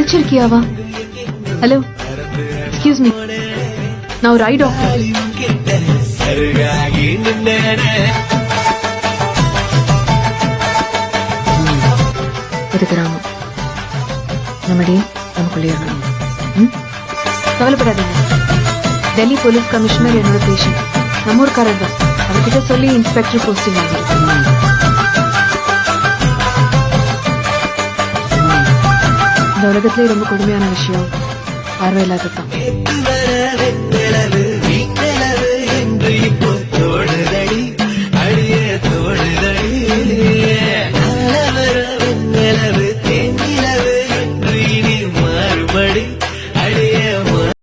படிச்சிருக்கியாவா? Hello, excuse me, நான் ஒரு ஐ doctor. இது கிராமம், நம்மடி நமக்குள்ளே இருக்கணும். கவலைப்படாதீங்க. டெல்லி போலீஸ் கமிஷனர் என்னோட பேஷண்ட், நம்ம ஊருக்காரர் தான். அவர்கிட்ட சொல்லி இன்ஸ்பெக்டர் போஸ்டிங் ஆகிருக்கு. இந்த உலகத்திலே ரொம்ப கொடுமையான விஷயம் பார்வையில்லாததான்.